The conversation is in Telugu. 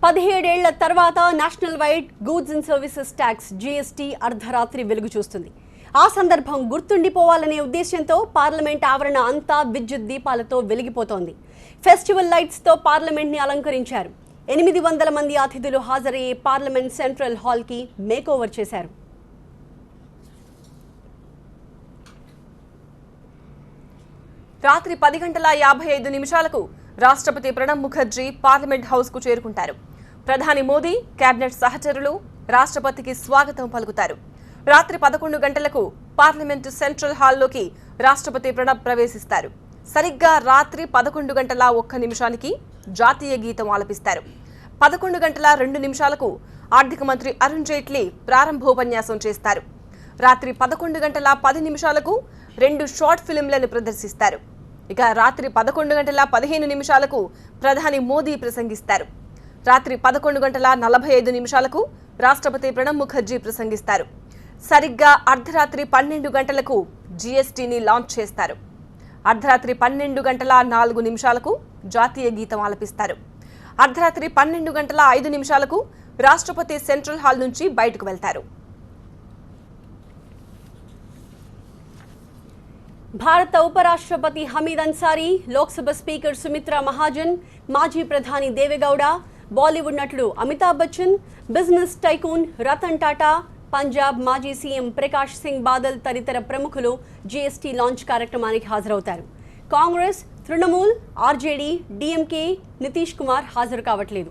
17 ఏళ్ల తర్వాత national wide goods and services tax GST అర్ధరాత్రి వెలుగు చూస్తుంది. ఆ సందర్భం గుర్తుండిపోవాలనే ఉద్దేశంతో పార్లమెంట్ ఆవరణ అంతా విద్యుత్ దీపాలతో వెలిగిపోతోంది. ఫెస్టివల్ లైట్స్ తో పార్లమెంట్ ని అలంకరించారు. 800 మంది అతిథులు హాజరయ్యే పార్లమెంట్ సెంట్రల్ హాల్ కి మేకోవర్ చేశారు. రాత్రి 10:55 రాష్ట్రపతి ప్రణబ్ ముఖర్జీ పార్లమెంట్ హౌస్ కు చేరుకుంటారు. ప్రధాని మోదీ, కేబినెట్ సహచరులు రాష్ట్రపతికి స్వాగతం పలుకుతారు. రాత్రి 11 గంటలకు పార్లమెంట్ సెంట్రల్ హాల్లోకి రాష్ట్రపతి ప్రణబ్ ప్రవేశిస్తారు. సరిగ్గా రాత్రి 11:01 జాతీయ గీతం ఆలపిస్తారు. 11:02 ఆర్థిక మంత్రి అరుణ్ జైట్లీ ప్రారంభోపన్యాసం చేస్తారు. రాత్రి 11:10 2 షార్ట్ ఫిల్మ్లను ప్రదర్శిస్తారు. ఇక రాత్రి 11:15 ప్రధాని మోదీ ప్రసంగిస్తారు. రాత్రి 11:45 రాష్ట్రపతి ప్రణబ్ ముఖర్జీ ప్రసంగిస్తారు. సరిగ్గా అర్ధరాత్రి 12 గంటలకు జీఎస్టీని లాంచ్ చేస్తారు. అర్ధరాత్రి 12:04 జాతీయ గీతం ఆలపిస్తారు. అర్ధరాత్రి 12:05 రాష్ట్రపతి సెంట్రల్ హాల్ నుంచి బయటకు వెళ్తారు. భారత ఉపరాష్ట్రపతి హమీద్ అన్సారీ, లోక్సభ స్పీకర్ సుమిత్రా మహాజన్, మాజీ ప్రధాని దేవేగౌడ, బాలీవుడ్ నటుడు అమితాబ్ బచ్చన్, బిజినెస్ టైకూన్ రతన్ టాటా, పంజాబ్ మాజీ సీఎం ప్రకాష్ సింగ్ బాదల్ తదితర ప్రముఖులు జీఎస్టీ లాంచ్ కార్యక్రమానికి హాజరవుతారు. కాంగ్రెస్, తృణమూల్, ఆర్జేడీ, డీఎంకే, నితీష్ కుమార్ హాజరు కావట్లేదు.